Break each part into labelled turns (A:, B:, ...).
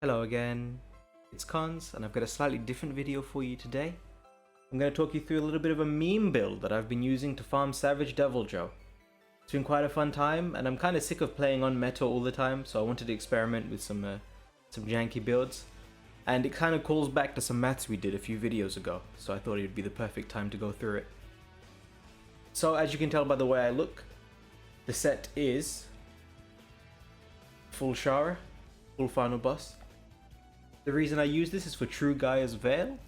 A: Hello again, it's Cons, and I've got a slightly different video for you today. I'm going to talk you through a little bit of a meme build that I've been using to farm Savage Devil Joe. It's been quite a fun time, and I'm kind of sick of playing on meta all the time, so I wanted to experiment with some janky builds. And it kind of calls back to some maths we did a few videos ago, so I thought it would be the perfect time to go through it. So as you can tell by the way I look, the set is full Shara, full final boss. The reason I use this is for True Gaia's Veil.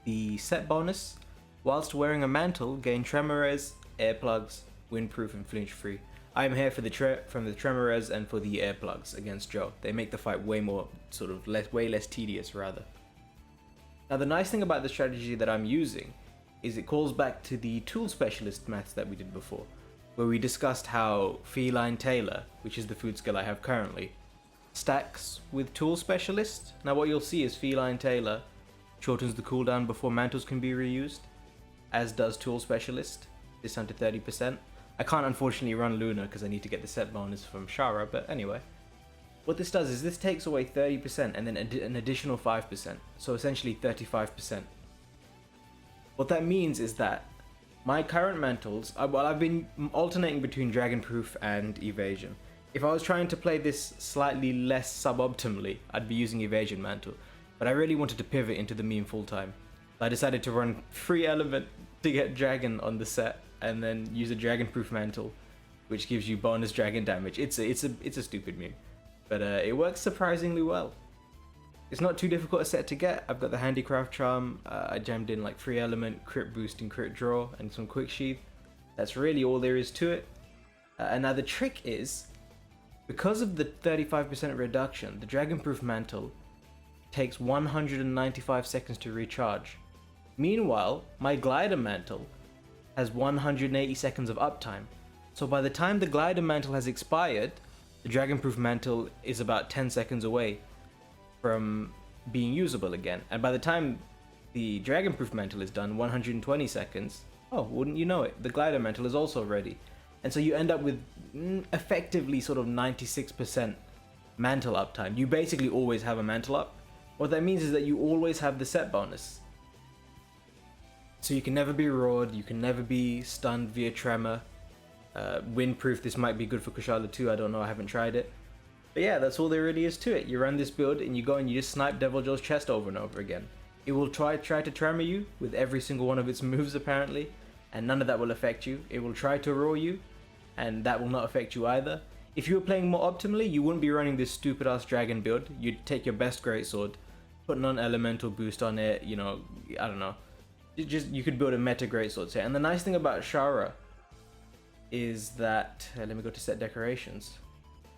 A: The set bonus, whilst wearing a mantle, gain tremor res, air plugs, windproof and flinch free. I am here for the tremor res and for the air plugs against Joe. They make the fight way less tedious rather. Now the nice thing about the strategy that I'm using is it calls back to the tool specialist maths that we did before, where we discussed how Feline Tailor, which is the food skill I have currently, stacks with tool specialist. Now what you'll see is Feline Tailor shortens the cooldown before mantles can be reused, as does tool specialist, this down to 30%. I can't unfortunately run Luna because I need to get the set bonus from Shara, but anyway. What this does is this takes away 30% and then an additional 5%, so essentially 35%. What that means is that my current mantles, I've been alternating between Dragonproof and Evasion. If I was trying to play this slightly less suboptimally, I'd be using Evasion Mantle, but I really wanted to pivot into the meme full time. I decided to run free element to get Dragon on the set, and then use a Dragonproof Mantle, which gives you bonus Dragon damage. It's a stupid meme, but it works surprisingly well. It's not too difficult a set to get. I've got the Handicraft Charm, I jammed in like free element, crit boost and crit draw, and some quick sheath. That's really all there is to it. And now the trick is, because of the 35% reduction, the Dragonproof Mantle takes 195 seconds to recharge. Meanwhile, my Glider Mantle has 180 seconds of uptime. So by the time the Glider Mantle has expired, the Dragonproof Mantle is about 10 seconds away from being usable again. And by the time the Dragonproof Mantle is done, 120 seconds, oh, wouldn't you know it, the Glider Mantle is also ready. And so you end up with effectively sort of 96% mantle uptime. You basically always have a mantle up. What that means is that you always have the set bonus. So you can never be roared, you can never be stunned via tremor. Windproof, this might be good for Kushala too, I don't know, I haven't tried it. But yeah, that's all there really is to it. You run this build and you go and you just snipe Devil Joe's chest over and over again. It will try to tremor you with every single one of its moves apparently, and none of that will affect you. It will try to roar you, and that will not affect you either. If you were playing more optimally, you wouldn't be running this stupid ass dragon build. You'd take your best greatsword, put an elemental boost on it, you know, I don't know. You could build a meta greatsword set. And the nice thing about Shara is that, let me go to set decorations.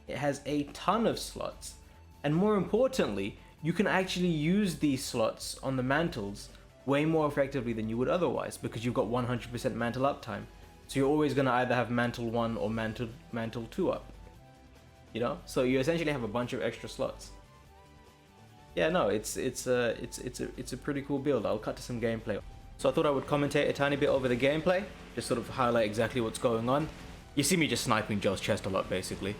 A: It has a ton of slots, and more importantly, you can actually use these slots on the mantles way more effectively than you would otherwise, because you've got 100% mantle uptime. So you're always going to either have mantle 1 or mantle 2 up, you know? So you essentially have a bunch of extra slots. Yeah, no, it's a pretty cool build. I'll cut to some gameplay. So I thought I would commentate a tiny bit over the gameplay, just sort of highlight exactly what's going on. You see me just sniping Joe's chest a lot, basically.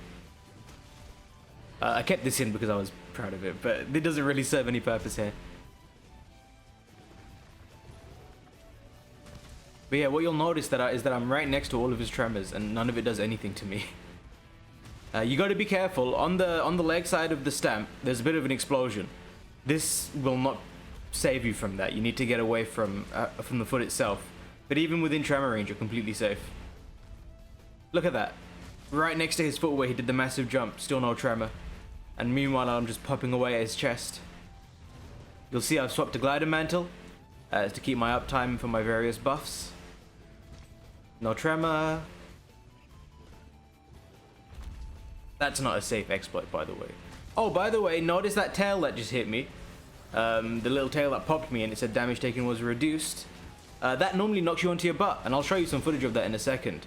A: I kept this in because I was proud of it, but it doesn't really serve any purpose here. But yeah, what you'll notice is that I'm right next to all of his tremors, and none of it does anything to me. You got to be careful. On the leg side of the stamp, there's a bit of an explosion. This will not save you from that. You need to get away from the foot itself. But even within tremor range, you're completely safe. Look at that. Right next to his foot where he did the massive jump, still no tremor. And meanwhile, I'm just popping away at his chest. You'll see I've swapped to Glider Mantle to keep my uptime for my various buffs. No tremor. That's not a safe exploit, by the way. Oh, by the way, notice that tail that just hit me. The little tail that popped me and it said damage taken was reduced. That normally knocks you onto your butt, and I'll show you some footage of that in a second.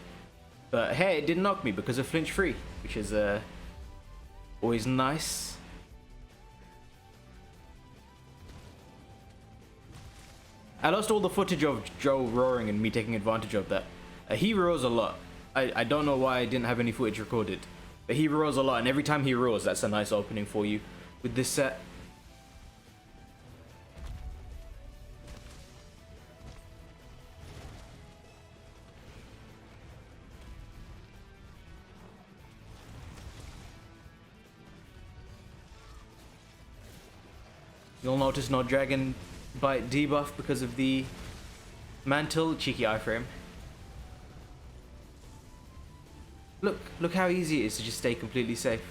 A: But hey, it didn't knock me because of flinch free, which is always nice. I lost all the footage of Joe roaring and me taking advantage of that. He roars a lot. I don't know why I didn't have any footage recorded, but he roars a lot, and every time he roars, that's a nice opening for you with this set. You'll notice no dragon bite debuff because of the mantle. Cheeky iframe. Look how easy it is to just stay completely safe.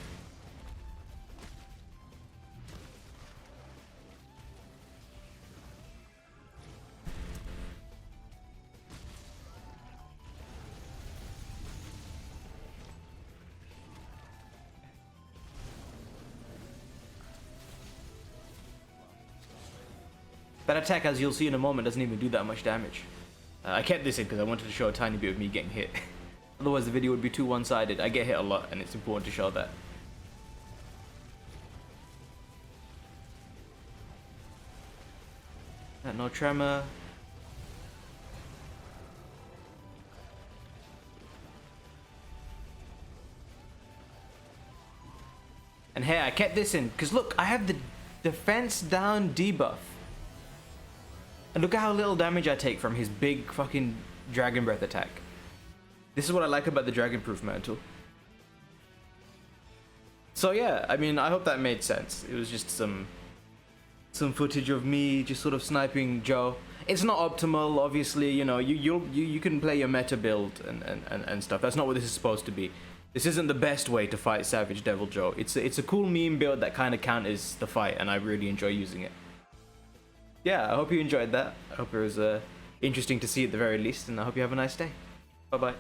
A: That attack, as you'll see in a moment, doesn't even do that much damage. I kept this in because I wanted to show a tiny bit of me getting hit. Otherwise the video would be too one-sided. I get hit a lot and it's important to show that. No tremor. And hey, I kept this in because look, I have the defense down debuff. And look at how little damage I take from his big fucking dragon breath attack. This is what I like about the dragon proof mantle. So yeah, I mean, I hope that made sense. It was just some footage of me just sort of sniping Joe. It's not optimal, obviously. You know, you can play your meta build and stuff. That's not what this is supposed to be. This isn't the best way to fight Savage Devil Joe. It's a cool meme build that kind of counters the fight, and I really enjoy using it. Yeah, I hope you enjoyed that. I hope it was interesting to see at the very least, and I hope you have a nice day. Bye bye.